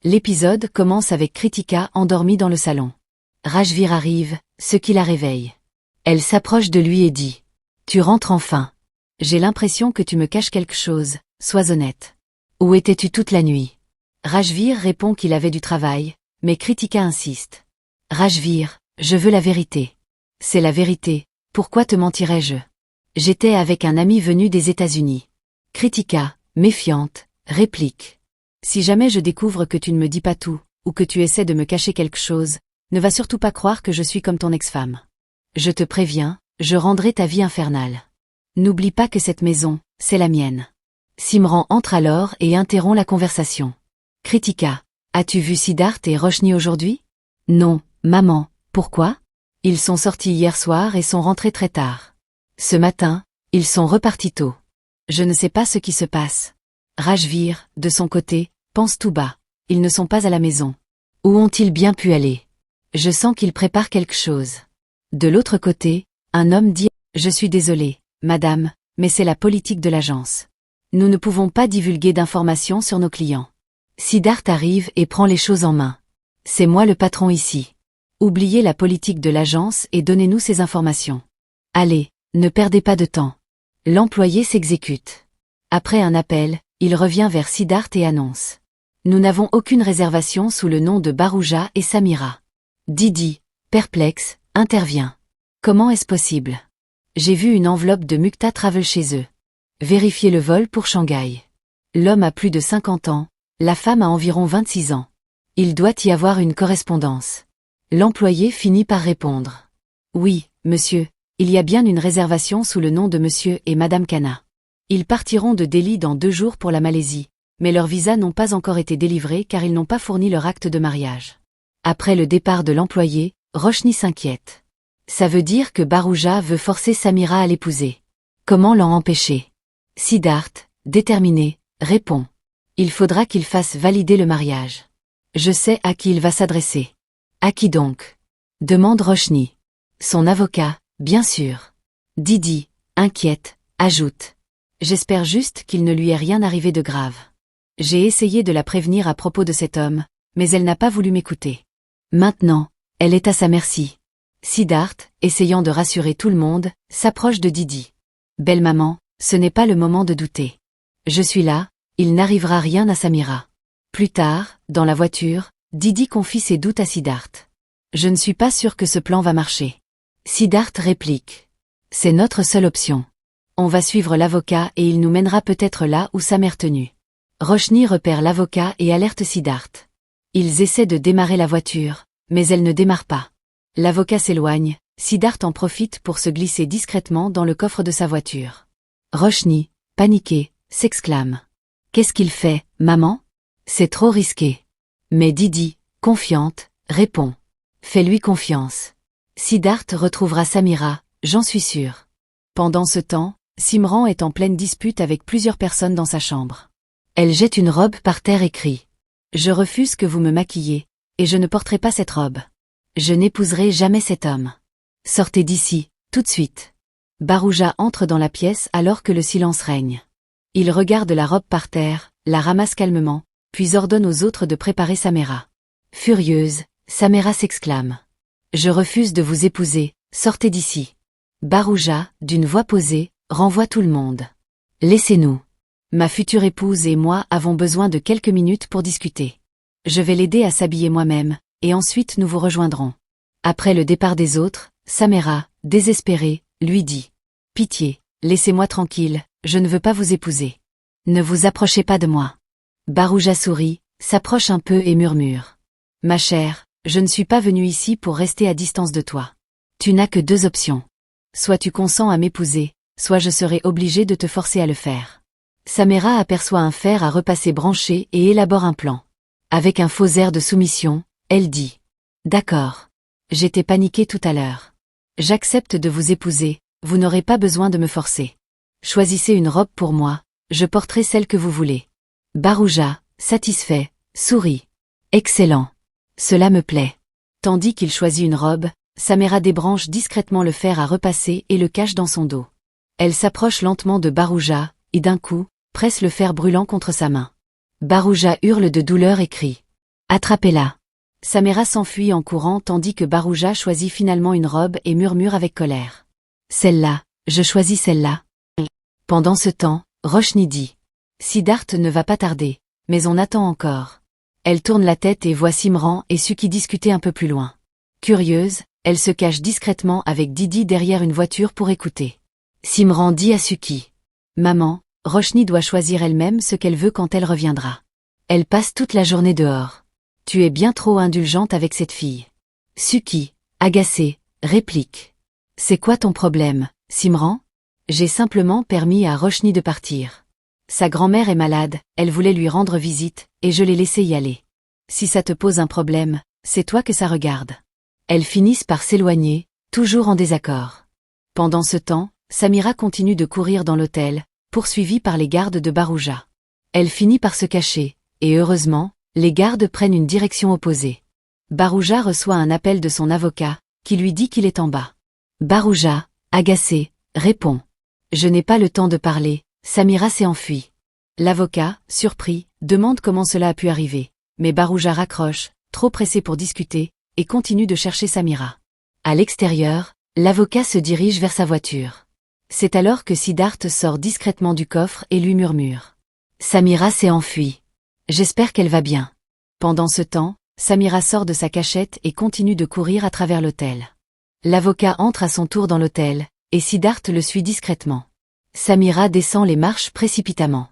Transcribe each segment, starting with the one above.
L'épisode commence avec Kritika endormie dans le salon. Rajveer arrive, ce qui la réveille. Elle s'approche de lui et dit « Tu rentres enfin. J'ai l'impression que tu me caches quelque chose, sois honnête. Où étais-tu toute la nuit ?» Rajveer répond qu'il avait du travail, mais Kritika insiste. « Rajveer, je veux la vérité. » « C'est la vérité, pourquoi te mentirais-je ? J'étais avec un ami venu des États-Unis. » Kritika, méfiante, réplique. « Si jamais je découvre que tu ne me dis pas tout, ou que tu essaies de me cacher quelque chose, ne va surtout pas croire que je suis comme ton ex-femme. Je te préviens, je rendrai ta vie infernale. N'oublie pas que cette maison, c'est la mienne. » Simran entre alors et interrompt la conversation. Kritika, as-tu vu Siddharth et Roshni aujourd'hui ? Non, maman, pourquoi ? Ils sont sortis hier soir et sont rentrés très tard. Ce matin, ils sont repartis tôt. Je ne sais pas ce qui se passe. Rajveer, de son côté, pense tout bas. Ils ne sont pas à la maison. Où ont-ils bien pu aller ? Je sens qu'ils préparent quelque chose. De l'autre côté, un homme dit « Je suis désolé, madame, mais c'est la politique de l'agence. Nous ne pouvons pas divulguer d'informations sur nos clients. » Siddharth arrive et prend les choses en main. « C'est moi le patron ici. Oubliez la politique de l'agence et donnez-nous ces informations. Allez, ne perdez pas de temps. » L'employé s'exécute. Après un appel, il revient vers Siddharth et annonce. « Nous n'avons aucune réservation sous le nom de Baruja et Samira. » Didi, perplexe, intervient. « Comment est-ce possible ? J'ai vu une enveloppe de Mukta Travel chez eux. Vérifiez le vol pour Shanghai. L'homme a plus de 50 ans, la femme a environ 26 ans. Il doit y avoir une correspondance. » L'employé finit par répondre. « Oui, monsieur, il y a bien une réservation sous le nom de monsieur et madame Khanna. Ils partiront de Delhi dans 2 jours pour la Malaisie, mais leurs visas n'ont pas encore été délivrés car ils n'ont pas fourni leur acte de mariage. » Après le départ de l'employé, Roshni s'inquiète. Ça veut dire que Baruja veut forcer Samira à l'épouser. Comment l'en empêcher ? Siddharth, déterminé, répond. Il faudra qu'il fasse valider le mariage. Je sais à qui il va s'adresser. À qui donc ? Demande Roshni. Son avocat, bien sûr. Didi, inquiète, ajoute. J'espère juste qu'il ne lui est rien arrivé de grave. J'ai essayé de la prévenir à propos de cet homme, mais elle n'a pas voulu m'écouter. Maintenant, elle est à sa merci. Siddharth, essayant de rassurer tout le monde, s'approche de Didi. Belle maman, ce n'est pas le moment de douter. Je suis là, il n'arrivera rien à Samira. Plus tard, dans la voiture, Didi confie ses doutes à Siddharth. Je ne suis pas sûr que ce plan va marcher. Siddharth réplique. C'est notre seule option. On va suivre l'avocat et il nous mènera peut-être là où sa mère tenue. Roshni repère l'avocat et alerte Siddharth. Ils essaient de démarrer la voiture, mais elle ne démarre pas. L'avocat s'éloigne, Siddharth en profite pour se glisser discrètement dans le coffre de sa voiture. Roshni, paniquée, s'exclame. Qu'est-ce qu'il fait, maman ? C'est trop risqué. Mais Didi, confiante, répond. Fais-lui confiance. Siddharth retrouvera Samira, j'en suis sûr. Pendant ce temps, Simran est en pleine dispute avec plusieurs personnes dans sa chambre. Elle jette une robe par terre et crie. Je refuse que vous me maquilliez, et je ne porterai pas cette robe. Je n'épouserai jamais cet homme. Sortez d'ici, tout de suite. Baruja entre dans la pièce alors que le silence règne. Il regarde la robe par terre, la ramasse calmement, puis ordonne aux autres de préparer Samira. Furieuse, Samira s'exclame. Je refuse de vous épouser, sortez d'ici. Baruja, d'une voix posée, renvoie tout le monde. Laissez-nous. Ma future épouse et moi avons besoin de quelques minutes pour discuter. Je vais l'aider à s'habiller moi-même, et ensuite nous vous rejoindrons. Après le départ des autres, Samira, désespérée, lui dit. Pitié, laissez-moi tranquille, je ne veux pas vous épouser. Ne vous approchez pas de moi. Baruja sourit, s'approche un peu et murmure. Ma chère, je ne suis pas venue ici pour rester à distance de toi. Tu n'as que 2 options. Soit tu consens à m'épouser, soit je serai obligée de te forcer à le faire. Samira aperçoit un fer à repasser branché et élabore un plan. Avec un faux air de soumission, elle dit. D'accord. J'étais paniquée tout à l'heure. J'accepte de vous épouser, vous n'aurez pas besoin de me forcer. Choisissez une robe pour moi, je porterai celle que vous voulez. Baruja, satisfait, sourit. Excellent. Cela me plaît. Tandis qu'il choisit une robe, Samira débranche discrètement le fer à repasser et le cache dans son dos. Elle s'approche lentement de Baruja, et d'un coup, presse le fer brûlant contre sa main. Baruja hurle de douleur et crie. Attrapez-la. Samira s'enfuit en courant tandis que Barouja choisit finalement une robe et murmure avec colère. Celle-là, je choisis celle-là. Pendant ce temps, Roshni dit. Siddharth ne va pas tarder, mais on attend encore. Elle tourne la tête et voit Simran et Suki discuter un peu plus loin. Curieuse, elle se cache discrètement avec Didi derrière une voiture pour écouter. Simran dit à Suki. Maman, Roshni doit choisir elle-même ce qu'elle veut quand elle reviendra. Elle passe toute la journée dehors. Tu es bien trop indulgente avec cette fille. Suki, agacée, réplique. C'est quoi ton problème, Simran? J'ai simplement permis à Roshni de partir. Sa grand-mère est malade, elle voulait lui rendre visite, et je l'ai laissé y aller. Si ça te pose un problème, c'est toi que ça regarde. Elles finissent par s'éloigner, toujours en désaccord. Pendant ce temps, Samira continue de courir dans l'hôtel, poursuivie par les gardes de Barouja. Elle finit par se cacher, et heureusement, les gardes prennent une direction opposée. Barouja reçoit un appel de son avocat, qui lui dit qu'il est en bas. Barouja, agacé, répond. Je n'ai pas le temps de parler, Samira s'est enfuie. L'avocat, surpris, demande comment cela a pu arriver, mais Barouja raccroche, trop pressé pour discuter, et continue de chercher Samira. À l'extérieur, l'avocat se dirige vers sa voiture. C'est alors que Siddharth sort discrètement du coffre et lui murmure. Samira s'est enfuie. J'espère qu'elle va bien. Pendant ce temps, Samira sort de sa cachette et continue de courir à travers l'hôtel. L'avocat entre à son tour dans l'hôtel, et Siddharth le suit discrètement. Samira descend les marches précipitamment.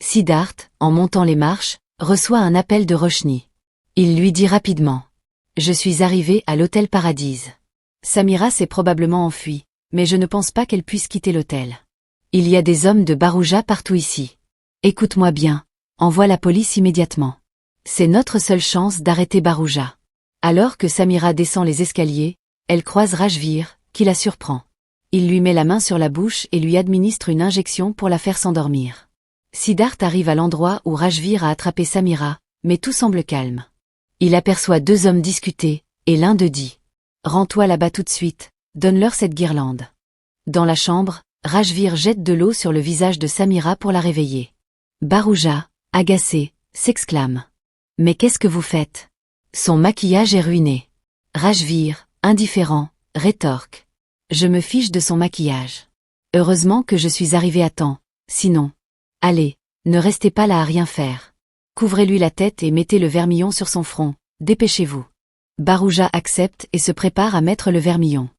Siddharth, en montant les marches, reçoit un appel de Roshni. Il lui dit rapidement. Je suis arrivé à l'hôtel Paradise. Samira s'est probablement enfuie, mais je ne pense pas qu'elle puisse quitter l'hôtel. Il y a des hommes de Barouja partout ici. Écoute-moi bien, envoie la police immédiatement. C'est notre seule chance d'arrêter Barouja. Alors que Samira descend les escaliers, elle croise Rajvir, qui la surprend. Il lui met la main sur la bouche et lui administre une injection pour la faire s'endormir. Siddharth arrive à l'endroit où Rajvir a attrapé Samira, mais tout semble calme. Il aperçoit deux hommes discuter, et l'un d'eux dit « Rends-toi là-bas tout de suite, donne-leur cette guirlande. » Dans la chambre, Rajvir jette de l'eau sur le visage de Samira pour la réveiller. Barouja, agacé, s'exclame. « Mais qu'est-ce que vous faites? Son maquillage est ruiné. » Rajvir, indifférent, rétorque. « Je me fiche de son maquillage. Heureusement que je suis arrivé à temps, sinon... Allez, ne restez pas là à rien faire. Couvrez-lui la tête et mettez le vermillon sur son front, dépêchez-vous. » Barouja accepte et se prépare à mettre le vermillon.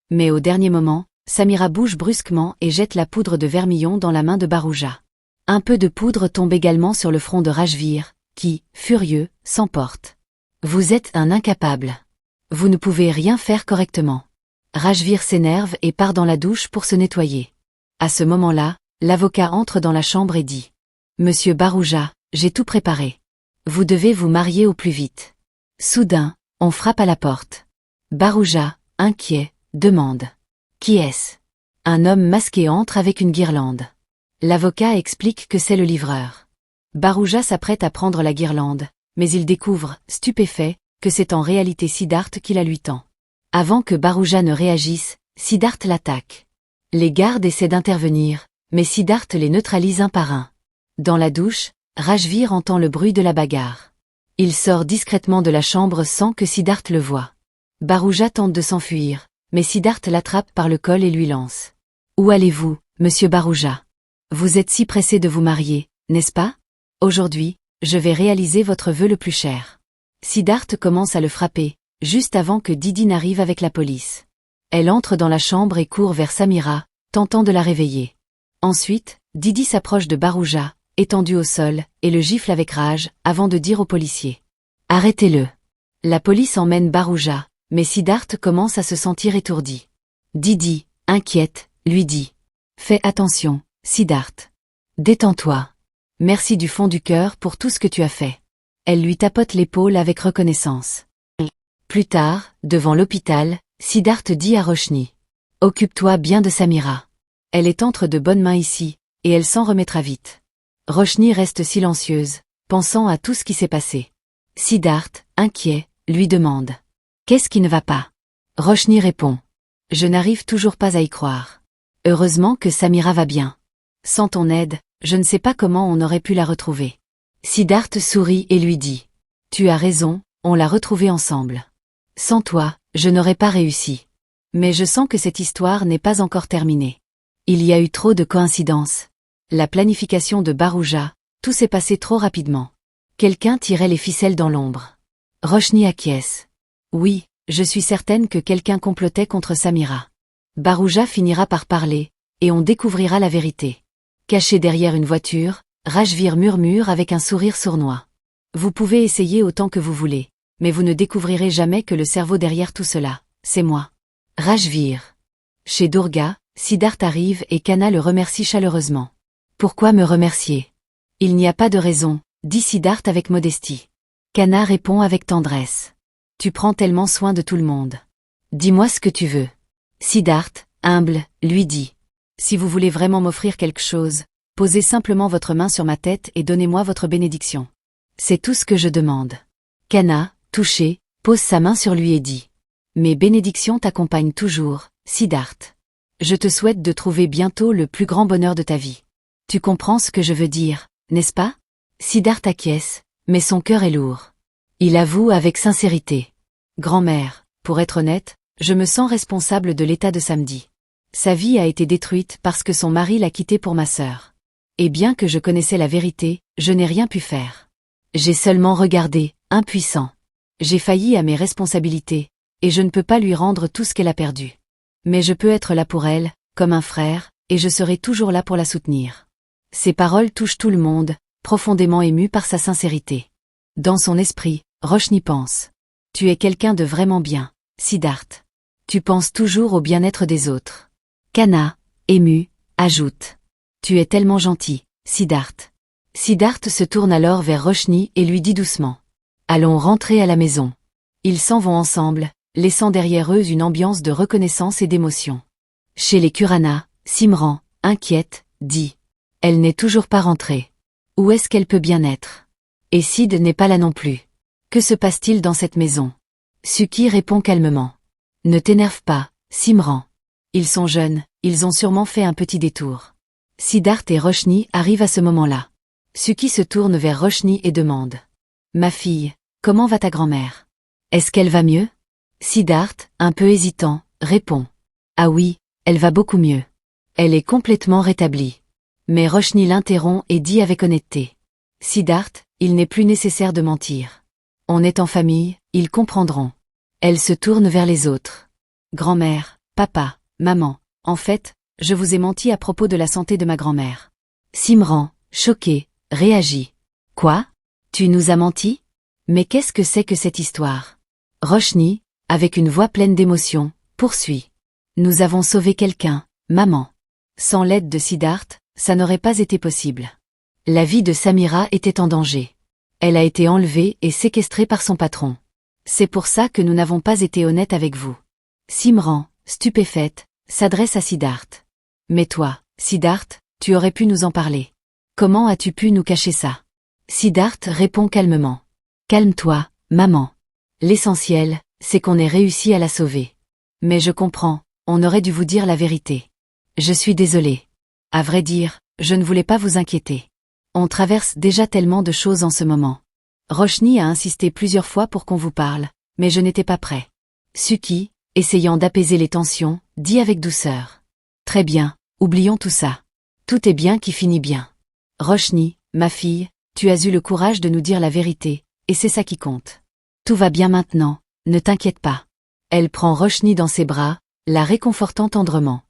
Mais au dernier moment, Samira bouge brusquement et jette la poudre de vermillon dans la main de Barouja. Un peu de poudre tombe également sur le front de Rajvir, qui, furieux, s'emporte. « Vous êtes un incapable. Vous ne pouvez rien faire correctement. » Rajvir s'énerve et part dans la douche pour se nettoyer. À ce moment-là, l'avocat entre dans la chambre et dit « Monsieur Barouja, j'ai tout préparé. Vous devez vous marier au plus vite. » Soudain, on frappe à la porte. Barouja, inquiet, demande « Qui est-ce » Un homme masqué entre avec une guirlande. L'avocat explique que c'est le livreur. Barouja s'apprête à prendre la guirlande, mais il découvre, stupéfait, que c'est en réalité Siddharth qui la lui tend. Avant que Barouja ne réagisse, Siddharth l'attaque. Les gardes essaient d'intervenir, mais Siddharth les neutralise un par un. Dans la douche, Rajvir entend le bruit de la bagarre. Il sort discrètement de la chambre sans que Siddharth le voie. Barouja tente de s'enfuir, mais Siddharth l'attrape par le col et lui lance. « Où allez-vous, monsieur Barouja? Vous êtes si pressé de vous marier, n'est-ce pas? Aujourd'hui, je vais réaliser votre vœu le plus cher. » Siddharth commence à le frapper, juste avant que Didi n'arrive avec la police. Elle entre dans la chambre et court vers Samira, tentant de la réveiller. Ensuite, Didi s'approche de Barouja, étendu au sol, et le gifle avec rage, avant de dire aux policiers. « Arrêtez-le. » La police emmène Barouja, mais Siddharth commence à se sentir étourdi. Didi, inquiète, lui dit. « Fais attention, Siddharth. Détends-toi. Merci du fond du cœur pour tout ce que tu as fait. » Elle lui tapote l'épaule avec reconnaissance. Plus tard, devant l'hôpital, Siddharth dit à Roshni. « Occupe-toi bien de Samira. Elle est entre de bonnes mains ici, et elle s'en remettra vite. » Roshni reste silencieuse, pensant à tout ce qui s'est passé. Siddharth, inquiet, lui demande. « Qu'est-ce qui ne va pas ?» Roshni répond. « Je n'arrive toujours pas à y croire. Heureusement que Samira va bien. Sans ton aide, je ne sais pas comment on aurait pu la retrouver. » Siddharth sourit et lui dit. Tu as raison, on l'a retrouvé ensemble. Sans toi, je n'aurais pas réussi. Mais je sens que cette histoire n'est pas encore terminée. Il y a eu trop de coïncidences. La planification de Barouja, tout s'est passé trop rapidement. Quelqu'un tirait les ficelles dans l'ombre. Roshni acquiesce. Oui, je suis certaine que quelqu'un complotait contre Samira. Barouja finira par parler, et on découvrira la vérité. Caché derrière une voiture, Rajvir murmure avec un sourire sournois. Vous pouvez essayer autant que vous voulez, mais vous ne découvrirez jamais que le cerveau derrière tout cela, c'est moi. Rajvir. Chez Durga, Siddharth arrive et Kanna le remercie chaleureusement. Pourquoi me remercier? Il n'y a pas de raison, dit Siddharth avec modestie. Kanna répond avec tendresse. Tu prends tellement soin de tout le monde. Dis-moi ce que tu veux. Siddharth, humble, lui dit. Si vous voulez vraiment m'offrir quelque chose, posez simplement votre main sur ma tête et donnez-moi votre bénédiction. C'est tout ce que je demande. Kanna, touché, pose sa main sur lui et dit. Mes bénédictions t'accompagnent toujours, Siddharth. Je te souhaite de trouver bientôt le plus grand bonheur de ta vie. Tu comprends ce que je veux dire, n'est-ce pas? Siddharth acquiesce, mais son cœur est lourd. Il avoue avec sincérité. Grand-mère, pour être honnête, je me sens responsable de l'état de Samedi. Sa vie a été détruite parce que son mari l'a quitté pour ma sœur. Et bien que je connaissais la vérité, je n'ai rien pu faire. J'ai seulement regardé, impuissant. J'ai failli à mes responsabilités, et je ne peux pas lui rendre tout ce qu'elle a perdu. Mais je peux être là pour elle, comme un frère, et je serai toujours là pour la soutenir. Ces paroles touchent tout le monde, profondément ému par sa sincérité. Dans son esprit, Roshni pense. Tu es quelqu'un de vraiment bien, Siddharth. Tu penses toujours au bien-être des autres. Kanna, ému, ajoute. Tu es tellement gentil, Siddharth. Siddharth se tourne alors vers Roshni et lui dit doucement. Allons rentrer à la maison. Ils s'en vont ensemble, laissant derrière eux une ambiance de reconnaissance et d'émotion. Chez les Kurana, Simran, inquiète, dit. Elle n'est toujours pas rentrée. Où est-ce qu'elle peut bien être? Et Sid n'est pas là non plus. Que se passe-t-il dans cette maison? Suki répond calmement. Ne t'énerve pas, Simran. Ils sont jeunes, ils ont sûrement fait un petit détour. Siddharth et Roshni arrivent à ce moment-là. Suki se tourne vers Roshni et demande. Ma fille, comment va ta grand-mère? Est-ce qu'elle va mieux? Siddharth, un peu hésitant, répond. Ah oui, elle va beaucoup mieux. Elle est complètement rétablie. Mais Roshni l'interrompt et dit avec honnêteté. Siddharth, il n'est plus nécessaire de mentir. On est en famille, ils comprendront. Elle se tourne vers les autres. Grand-mère, papa, maman, en fait, je vous ai menti à propos de la santé de ma grand-mère. Simran, choqué, réagit. Quoi? Tu nous as menti? Mais qu'est-ce que c'est que cette histoire? Roshni, avec une voix pleine d'émotion, poursuit. Nous avons sauvé quelqu'un, maman. Sans l'aide de Siddharth, ça n'aurait pas été possible. La vie de Samira était en danger. Elle a été enlevée et séquestrée par son patron. C'est pour ça que nous n'avons pas été honnêtes avec vous. Simran, stupéfaite, s'adresse à Siddharth. Mais toi, Siddharth, tu aurais pu nous en parler. Comment as-tu pu nous cacher ça? Siddharth répond calmement. Calme-toi, maman. L'essentiel, c'est qu'on ait réussi à la sauver. Mais je comprends, on aurait dû vous dire la vérité. Je suis désolée. À vrai dire, je ne voulais pas vous inquiéter. On traverse déjà tellement de choses en ce moment. Roshni a insisté plusieurs fois pour qu'on vous parle, mais je n'étais pas prêt. Suki, essayant d'apaiser les tensions, dit avec douceur. Très bien, oublions tout ça. Tout est bien qui finit bien. Roshni, ma fille, tu as eu le courage de nous dire la vérité, et c'est ça qui compte. Tout va bien maintenant, ne t'inquiète pas. Elle prend Roshni dans ses bras, la réconfortant tendrement.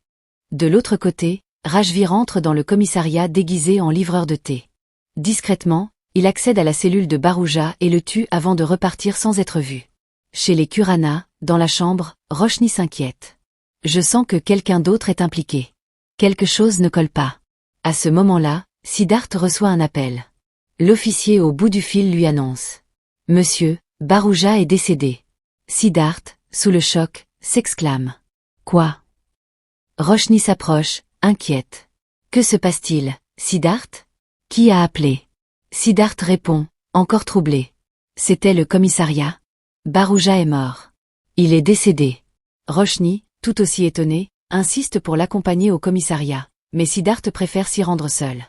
De l'autre côté, Rajvir entre dans le commissariat déguisé en livreur de thé. Discrètement, il accède à la cellule de Barouja et le tue avant de repartir sans être vu. Chez les Kurana, dans la chambre, Roshni s'inquiète. Je sens que quelqu'un d'autre est impliqué. Quelque chose ne colle pas. À ce moment-là, Siddharth reçoit un appel. L'officier au bout du fil lui annonce. Monsieur, Barouja est décédé. Siddharth, sous le choc, s'exclame. Quoi? Roshni s'approche, inquiète. Que se passe-t-il, Siddharth? Qui a appelé? Siddharth répond, encore troublé. C'était le commissariat. Barouja est mort. Il est décédé. Roshni, tout aussi étonné, insiste pour l'accompagner au commissariat, mais Siddharth préfère s'y rendre seul.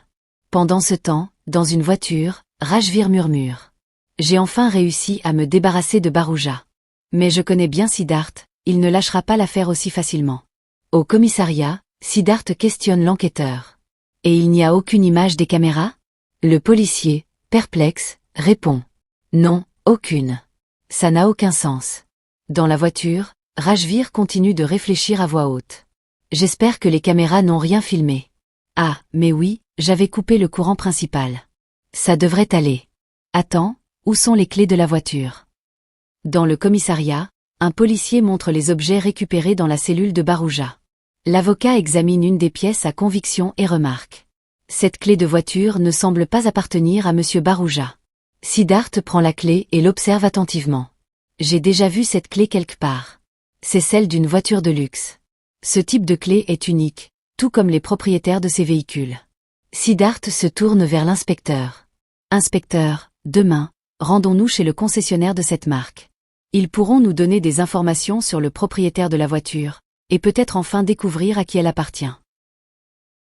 Pendant ce temps, dans une voiture, Rajvir murmure. J'ai enfin réussi à me débarrasser de Barouja. Mais je connais bien Siddharth, il ne lâchera pas l'affaire aussi facilement. Au commissariat, Siddharth questionne l'enquêteur. Et il n'y a aucune image des caméras? Le policier, perplexe, répond. Non, aucune. Ça n'a aucun sens. Dans la voiture, Rajvir continue de réfléchir à voix haute. J'espère que les caméras n'ont rien filmé. Ah, mais oui, j'avais coupé le courant principal. Ça devrait aller. Attends, où sont les clés de la voiture? Dans le commissariat, un policier montre les objets récupérés dans la cellule de Barouja. L'avocat examine une des pièces à conviction et remarque. Cette clé de voiture ne semble pas appartenir à monsieur Barouja. Siddharth prend la clé et l'observe attentivement. J'ai déjà vu cette clé quelque part. C'est celle d'une voiture de luxe. Ce type de clé est unique, tout comme les propriétaires de ces véhicules. Siddharth se tourne vers l'inspecteur. Inspecteur, demain, rendons-nous chez le concessionnaire de cette marque. Ils pourront nous donner des informations sur le propriétaire de la voiture, et peut-être enfin découvrir à qui elle appartient.